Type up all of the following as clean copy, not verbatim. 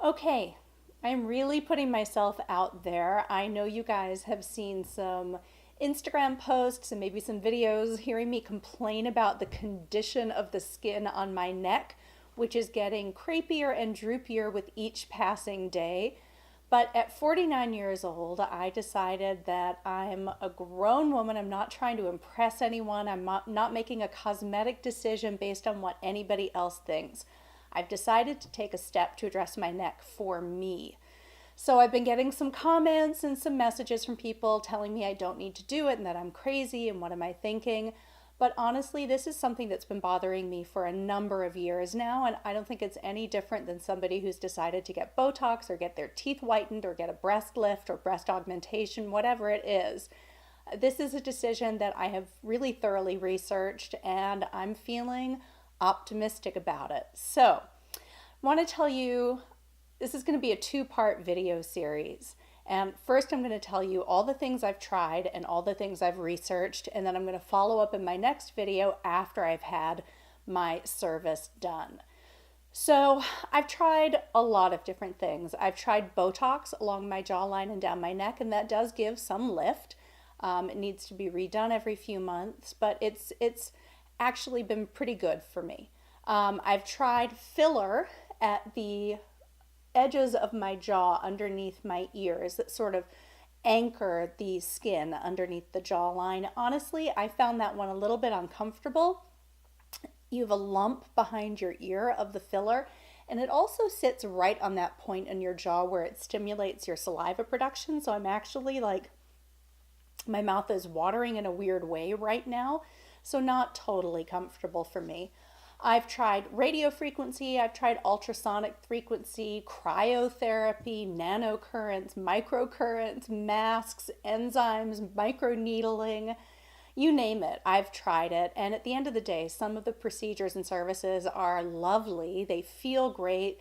Okay, I'm really putting myself out there. I know you guys have seen some Instagram posts and maybe some videos hearing me complain about the condition of the skin on my neck, which is getting creepier and droopier with each passing day. But at 49 years old, I decided that I'm a grown woman. I'm not trying to impress anyone. I'm not making a cosmetic decision based on what anybody else thinks. I've decided to take a step to address my neck for me. So I've been getting some comments and some messages from people telling me I don't need to do it and that I'm crazy and what am I thinking. But honestly, this is something that's been bothering me for a number of years now, and I don't think it's any different than somebody who's decided to get Botox or get their teeth whitened or get a breast lift or breast augmentation, whatever it is. This is a decision that I have really thoroughly researched, and I'm feeling optimistic about it. So, I want to tell you this is going to be a two-part video series. And first, I'm going to tell you all the things I've tried and all the things I've researched, and then I'm going to follow up in my next video after I've had my service done. So, I've tried a lot of different things. I've tried Botox along my jawline and down my neck, and that does give some lift. It needs to be redone every few months, but it's actually been pretty good for me. I've tried filler at the edges of my jaw underneath my ears that sort of anchor the skin underneath the jawline. Honestly, I found that one a little bit uncomfortable. You have a lump behind your ear of the filler, and it also sits right on that point in your jaw where it stimulates your saliva production. So I'm actually like, my mouth is watering in a weird way right now, so not totally comfortable for me. I've tried radio frequency, I've tried ultrasonic frequency, cryotherapy, nanocurrents, microcurrents, masks, enzymes, microneedling, you name it. I've tried it. And at the end of the day, some of the procedures and services are lovely. They feel great.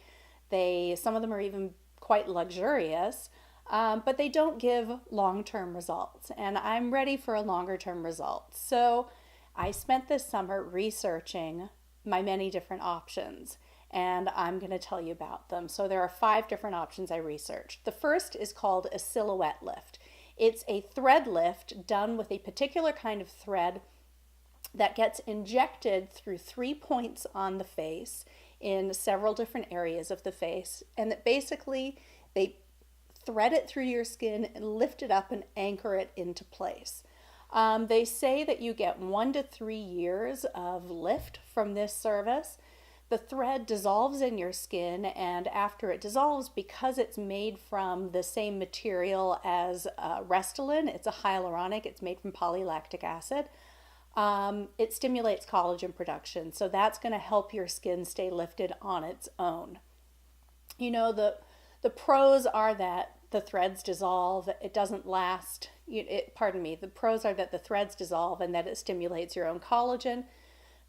Some of them are even quite luxurious, but they don't give long-term results. And I'm ready for a longer-term result. So I spent this summer researching my many different options, and I'm going to tell you about them. So there are 5 different options I researched. The first is called a silhouette lift. It's a thread lift done with a particular kind of thread that gets injected through 3 points on the face in several different areas of the face, and that basically they thread it through your skin and lift it up and anchor it into place. They say that you get 1 to 3 years of lift from this service. The thread dissolves in your skin, and after it dissolves, because it's made from the same material as Restylane, it's a hyaluronic, it's made from polylactic acid, it stimulates collagen production. So that's going to help your skin stay lifted on its own. You know, the pros are that the threads dissolve, it doesn't last. The pros are that the threads dissolve and that it stimulates your own collagen.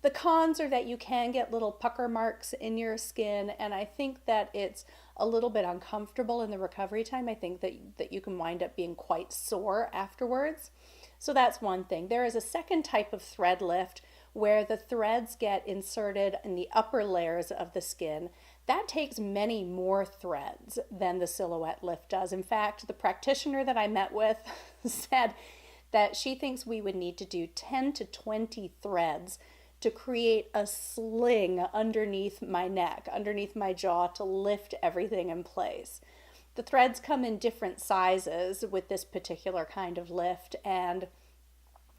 The cons are that you can get little pucker marks in your skin, and I think that it's a little bit uncomfortable in the recovery time. I think that you can wind up being quite sore afterwards. So that's one thing. There is a second type of thread lift where the threads get inserted in the upper layers of the skin. That takes many more threads than the silhouette lift does. In fact, the practitioner that I met with said that she thinks we would need to do 10 to 20 threads to create a sling underneath my neck, underneath my jaw, to lift everything in place. The threads come in different sizes with this particular kind of lift, and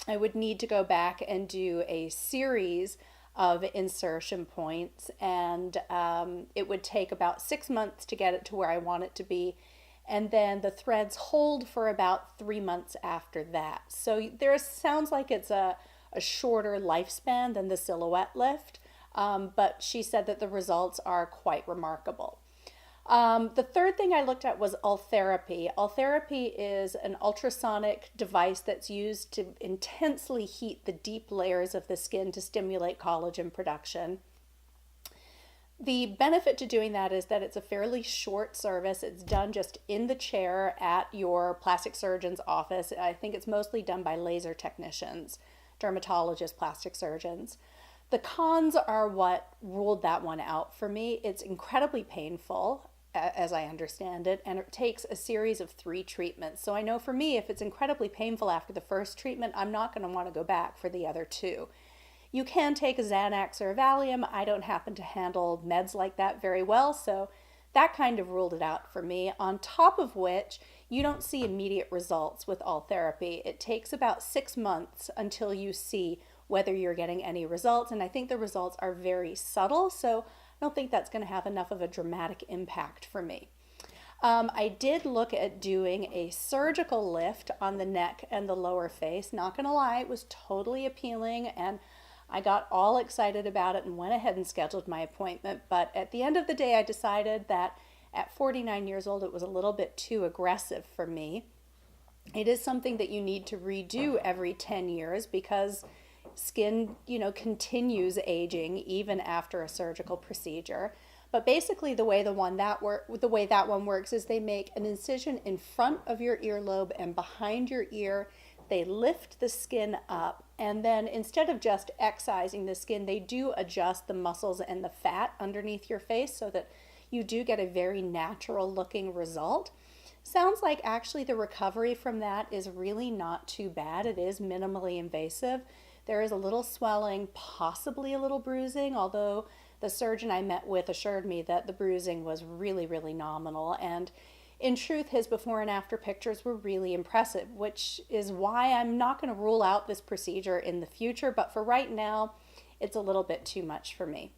I would need to go back and do a series of insertion points, and it would take about 6 months to get it to where I want it to be, and then the threads hold for about 3 months after that. So there sounds like it's a shorter lifespan than the silhouette lift, but she said that the results are quite remarkable. The third thing I looked at was Ultherapy. Ultherapy is an ultrasonic device that's used to intensely heat the deep layers of the skin to stimulate collagen production. The benefit to doing that is that it's a fairly short service. It's done just in the chair at your plastic surgeon's office. I think it's mostly done by laser technicians, dermatologists, plastic surgeons. The cons are what ruled that one out for me. It's incredibly painful. as I understand it, and it takes a series of 3 treatments. So I know for me, if it's incredibly painful after the first treatment, I'm not going to want to go back for the other 2. You can take a Xanax or a Valium. I don't happen to handle meds like that very well, so that kind of ruled it out for me. On top of which, you don't see immediate results with Ultherapy. It takes about 6 months until you see whether you're getting any results, and I think the results are very subtle, so I don't think that's going to have enough of a dramatic impact for me. I did look at doing a surgical lift on the neck and the lower face. Not going to lie, it was totally appealing, and I got all excited about it and went ahead and scheduled my appointment. But at the end of the day, I decided that at 49 years old, it was a little bit too aggressive for me. It is something that you need to redo every 10 years because skin, continues aging even after a surgical procedure. But basically the way that one works is they make an incision in front of your earlobe and behind your ear. They lift the skin up, and then instead of just excising the skin, they do adjust the muscles and the fat underneath your face so that you do get a very natural looking result. Sounds like actually the recovery from that is really not too bad. It is minimally invasive. There is a little swelling, possibly a little bruising, although the surgeon I met with assured me that the bruising was really, really nominal. And in truth, his before and after pictures were really impressive, which is why I'm not going to rule out this procedure in the future. But for right now, it's a little bit too much for me.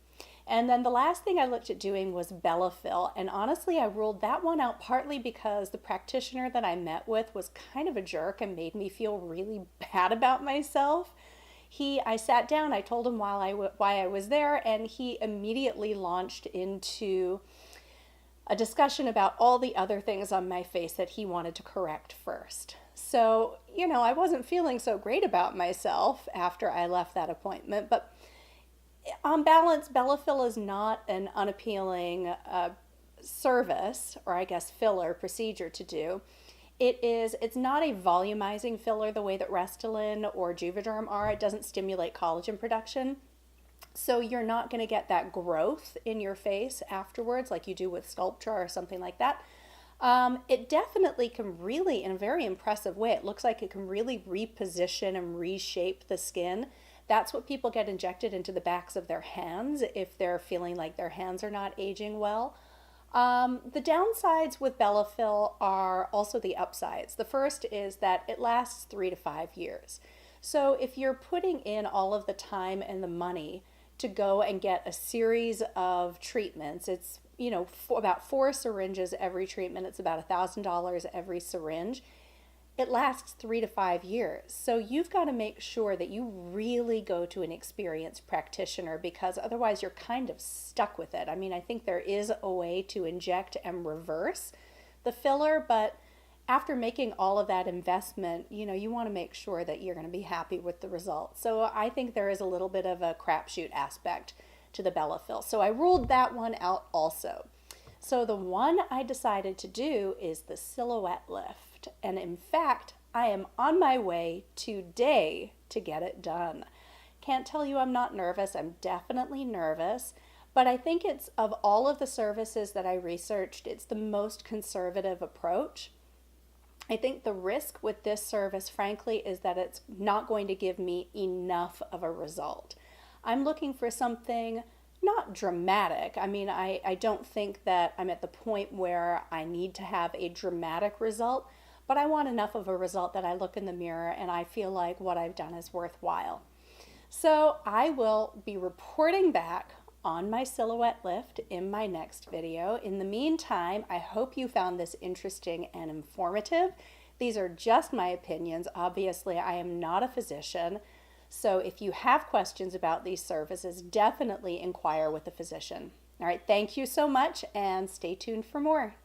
And then the last thing I looked at doing was Bellafill. And honestly, I ruled that one out partly because the practitioner that I met with was kind of a jerk and made me feel really bad about myself. I sat down, I told him why I was there, and he immediately launched into a discussion about all the other things on my face that he wanted to correct first. So, I wasn't feeling so great about myself after I left that appointment, but on balance, Bellafill is not an unappealing service, or I guess filler procedure to do. It's not a volumizing filler the way that Restylane or Juvederm are. It doesn't stimulate collagen production. So you're not going to get that growth in your face afterwards like you do with Sculptra or something like that. It definitely can really, in a very impressive way, it looks like it can really reposition and reshape the skin. That's what people get injected into the backs of their hands if they're feeling like their hands are not aging well. The downsides with Bellafill are also the upsides. The first is that it lasts 3 to 5 years. So if you're putting in all of the time and the money to go and get a series of treatments, it's, about 4 syringes every treatment. It's about $1,000 every syringe. It lasts 3 to 5 years. So you've got to make sure that you really go to an experienced practitioner because otherwise you're kind of stuck with it. I mean, I think there is a way to inject and reverse the filler, but after making all of that investment, you want to make sure that you're going to be happy with the results. So I think there is a little bit of a crapshoot aspect to the Bellafill. So I ruled that one out also. So the one I decided to do is the silhouette lift. And in fact, I am on my way today to get it done. Can't tell you I'm not nervous. I'm definitely nervous. But I think it's, of all of the services that I researched, it's the most conservative approach. I think the risk with this service, frankly, is that it's not going to give me enough of a result. I'm looking for something not dramatic. I mean, I don't think that I'm at the point where I need to have a dramatic result, but I want enough of a result that I look in the mirror and I feel like what I've done is worthwhile. So I will be reporting back on my silhouette lift in my next video. In the meantime, I hope you found this interesting and informative. These are just my opinions. Obviously, I am not a physician. So if you have questions about these services, definitely inquire with a physician. All right, thank you so much and stay tuned for more.